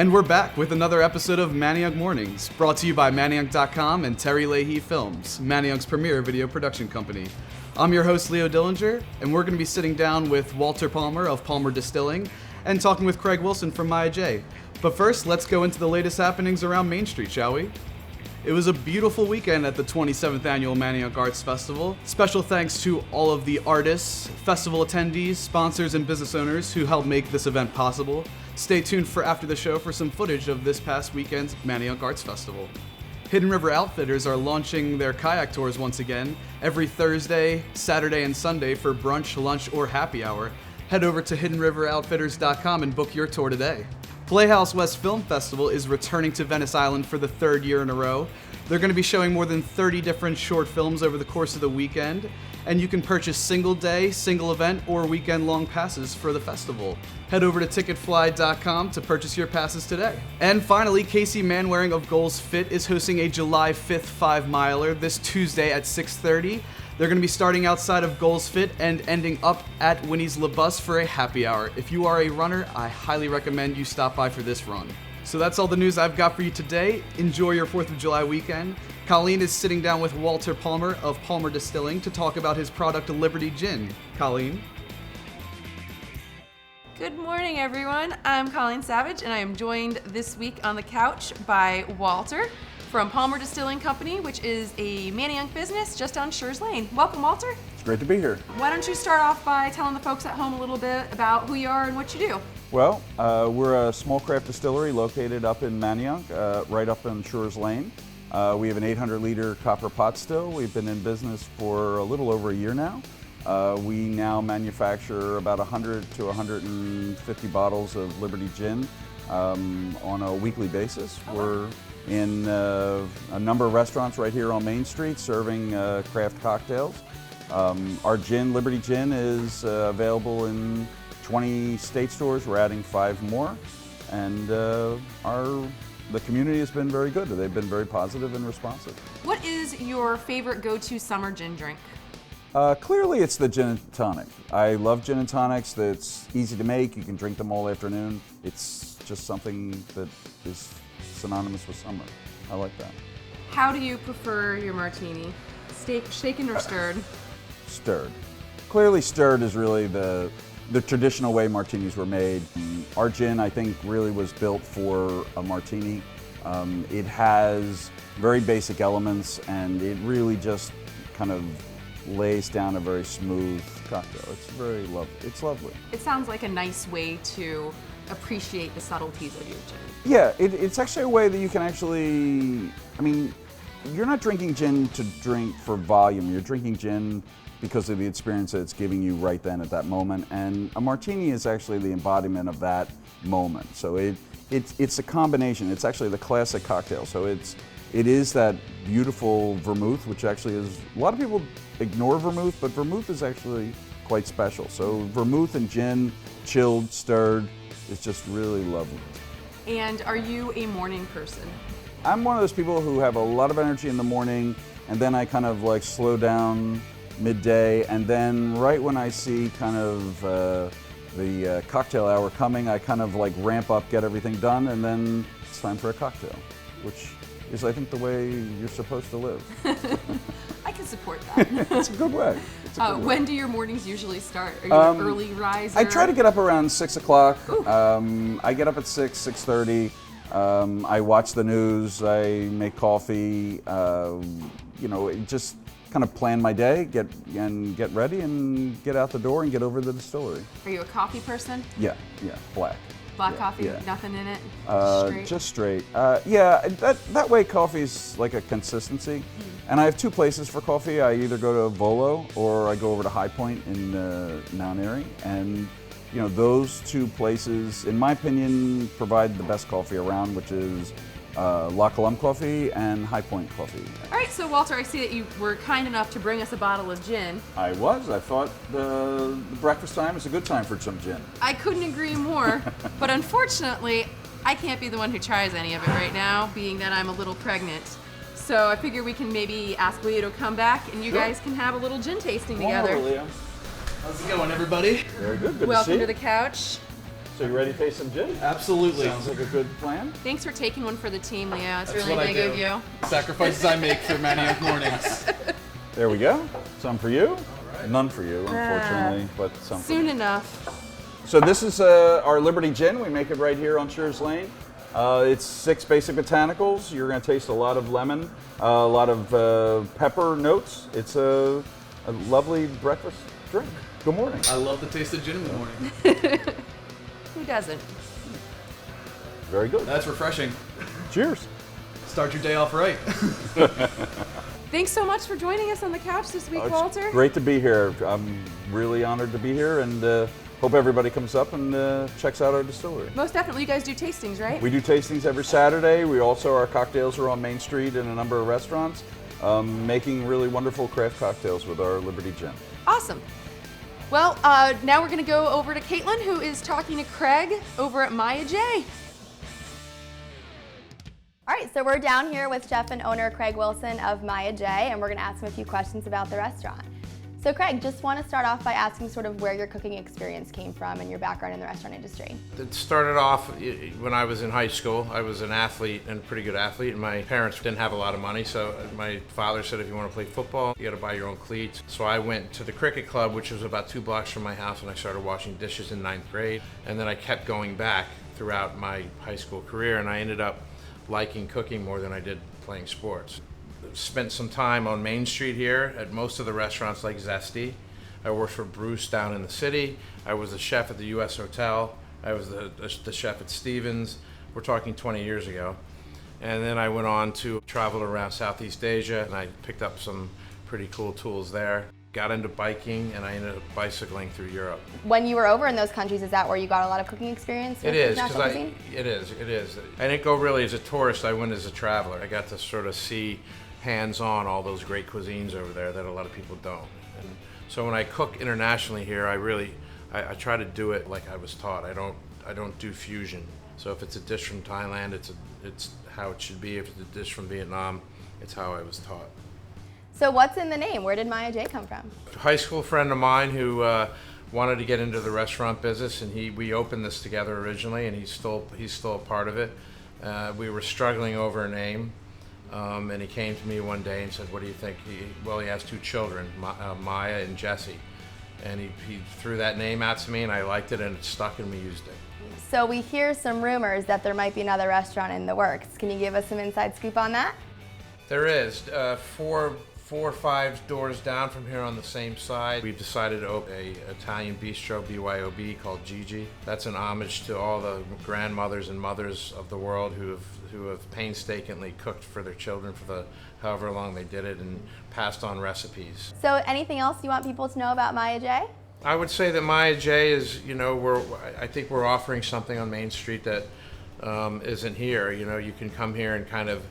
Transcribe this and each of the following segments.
And we're back with another episode of Manayunk Mornings, brought to you by Manayunk.com and TerryLeahyFilms, Manayunk's premier video production company. I'm your host, Leo Dillinger, and we're going to be sitting down with Walter Palmer of Palmer Distilling and talking with Craig Wilson from Maya J. But first, let's go into the latest happenings around Main Street, shall we? It was a beautiful weekend at the 27th Annual Manayunk Arts Festival. Special thanks to all of the artists, festival attendees, sponsors, and business owners who helped make this event possible. Stay tuned for after the show for some footage of this past weekend's Manayunk Arts Festival. Hidden River Outfitters are launching their kayak tours once again, every Thursday, Saturday, and Sunday for brunch, lunch, or happy hour. Head over to hiddenriveroutfitters.com and book your tour today. Playhouse West Film Festival is returning to Venice Island for the third year in a row. They're going to be showing more than 30 different short films over the course of the weekend, and you can purchase single day, single event, or weekend-long passes for the festival. Head over to ticketfly.com to purchase your passes today. And finally, Casey Manwaring of Goals Fit is hosting a July 5th 5-miler this Tuesday at 6:30. They're going to be starting outside of Goals Fit and ending up at Winnie's Le Bus for a happy hour. If you are a runner, I highly recommend you stop by for this run. So that's all the news I've got for you today. Enjoy your 4th of July weekend. Colleen is sitting down with Walter Palmer of Palmer Distilling to talk about his product Liberty Gin. Colleen? Good morning, everyone. I'm Colleen Savage, and I am joined this week on the couch by Walter from Palmer Distilling Company, which is a Manayunk business just on Shurs Lane. Welcome, Walter. It's great to be here. Why don't you start off by telling the folks at home a little bit about who you are and what you do? Well, we're a small craft distillery located up in Manayunk, right up on Shurs Lane. We have an 800-liter copper pot still. We've been in business for a little over a year now. We now manufacture about 100 to 150 bottles of Liberty Gin on a weekly basis. We're in a number of restaurants right here on Main Street serving craft cocktails. Our gin, Liberty Gin, is available in 20 state stores. We're adding 5 more, and the community has been very good. They've been very positive and responsive. What is your favorite go-to summer gin drink? Clearly it's the gin and tonic. I love gin and tonics. That's easy to make. You can drink them all afternoon. It's just something that is synonymous with summer. I like that. How do you prefer your martini? Shaken or stirred? Stirred. Clearly stirred is really the traditional way martinis were made. Our gin, I think, really was built for a martini. It has very basic elements, and it really just kind of lays down a very smooth cocktail. It's very lovely. It's lovely. It sounds like a nice way to appreciate the subtleties of your gin. Yeah, it's actually a way that you can actually, I mean, you're not drinking gin to drink for volume. You're drinking gin because of the experience that it's giving you right then at that moment. And a martini is actually the embodiment of that moment. So it's a combination. It's actually the classic cocktail. So it is that beautiful vermouth, which actually is, a lot of people ignore vermouth, but vermouth is actually quite special. So vermouth and gin, chilled, stirred, it's just really lovely. And are you a morning person? I'm one of those people who have a lot of energy in the morning, and then I kind of like slow down midday, and then right when I see kind of the cocktail hour coming, I kind of like ramp up, get everything done, and then it's time for a cocktail, which is, I think, the way you're supposed to live. I can support that. It's a good way. When do your mornings usually start? Are you an early riser? I try to get up around 6 o'clock. I get up at 6:30. I watch the news. I make coffee. Just kind of plan my day, get ready, and get out the door and get over to the distillery. Are you a coffee person? Yeah, black. Black coffee, yeah. Nothing in it? Straight? Just straight. That way coffee's like a consistency. And I have 2 places for coffee. I either go to Volo or I go over to High Point in Mount Airy. And those 2 places, in my opinion, provide the best coffee around, which is La Colombe Coffee and High Point Coffee. All right, so Walter, I see that you were kind enough to bring us a bottle of gin. I was. I thought the breakfast time is a good time for some gin. I couldn't agree more, but unfortunately, I can't be the one who tries any of it right now, being that I'm a little pregnant. So I figure we can maybe ask Leo to come back and you guys can have a little gin tasting together. Leo. How's it going, everybody? Very good. Good Welcome to see to the couch. So you ready to taste some gin? Absolutely. Sounds like a good plan. Thanks for taking one for the team, Leo. It's That's really what I big do. of you. Sacrifices I make for Manayunk mornings. There we go. Some for you. None for you, unfortunately, but some for Soon me. enough. So this is our Liberty Gin. We make it right here on Shurs Lane. It's 6 basic botanicals. You're going to taste a lot of lemon, a lot of pepper notes. It's a lovely breakfast drink. Good morning. I love the taste of gin in the morning. Who doesn't? Very good. That's refreshing. Cheers. Start your day off right. Thanks so much for joining us on the couch this week, It's Walter. great to be here. I'm really honored to be here, and hope everybody comes up and checks out our distillery. Most definitely, you guys do tastings, right? We do tastings every Saturday. We also, our cocktails are on Main Street in a number of restaurants, making really wonderful craft cocktails with our Liberty Gin. Awesome. Well, now we're going to go over to Caitlin, who is talking to Craig over at Maya J. All right, so we're down here with chef and owner Craig Wilson of Maya J, and we're going to ask him a few questions about the restaurant. So Craig, just want to start off by asking sort of where your cooking experience came from and your background in the restaurant industry. It started off when I was in high school. I was an athlete and a pretty good athlete, and my parents didn't have a lot of money, so my father said if you want to play football, you got to buy your own cleats. So I went to the cricket club, which was about 2 blocks from my house, and I started washing dishes in 9th grade. And then I kept going back throughout my high school career, and I ended up liking cooking more than I did playing sports. Spent some time on Main Street here at most of the restaurants like Zesty. I worked for Bruce down in the city. I was the chef at the US Hotel. I was the chef at Stevens. We're talking 20 years ago. And then I went on to travel around Southeast Asia, and I picked up some pretty cool tools there. Got into biking, and I ended up bicycling through Europe. When you were over in those countries, is that where you got a lot of cooking experience with It is, international because cuisine? it is. I didn't go really as a tourist, I went as a traveler. I got to sort of see hands-on all those great cuisines over there that a lot of people don't. And so when I cook internationally here, I try to do it like I was taught. I don't do fusion. So if it's a dish from Thailand, it's how it should be. If it's a dish from Vietnam, it's how I was taught. So what's in the name? Where did Maya J come from? A high school friend of mine who wanted to get into the restaurant business, and we opened this together originally, and he's still a part of it. We were struggling over a name, and he came to me one day and said, "What do you think?" He has 2 children, Maya and Jesse, and he threw that name out to me, and I liked it, and it stuck, and we used it. So we hear some rumors that there might be another restaurant in the works. Can you give us some inside scoop on that? There is 4 or 5 doors down from here on the same side. We've decided to open an Italian bistro, BYOB, called Gigi. That's an homage to all the grandmothers and mothers of the world who have painstakingly cooked for their children for the however long they did it and passed on recipes. So anything else you want people to know about Maya J? I would say that Maya J is, I think we're offering something on Main Street that isn't here. You can come here and kind of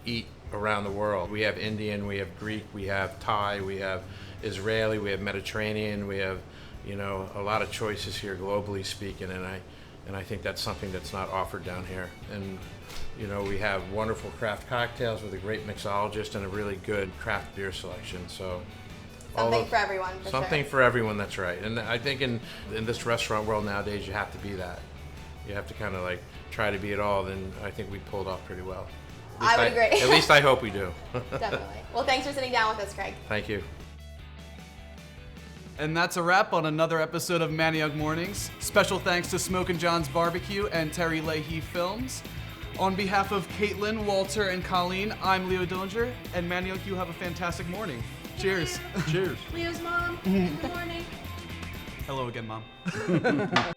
eat around the world. We have Indian, we have Greek, we have Thai, we have Israeli, we have Mediterranean, we have, a lot of choices here globally speaking, and I think that's something that's not offered down here. And we have wonderful craft cocktails with a great mixologist and a really good craft beer selection. So Something for everyone, for something sure. for everyone, that's right. And I think in this restaurant world nowadays, you have to be that. You have to kind of like try to be it all, then I think we pulled off pretty well. I would agree. At least I hope we do. Definitely. Well, thanks for sitting down with us, Craig. Thank you. And that's a wrap on another episode of Manayunk Mornings. Special thanks to Smokin' John's Barbecue and TerryLeahyFilms. On behalf of Caitlin, Walter, and Colleen, I'm Leo Dillinger, and Manayunk, you have a fantastic morning. Cheers. Cheers. Leo's mom, good morning. Hello again, Mom.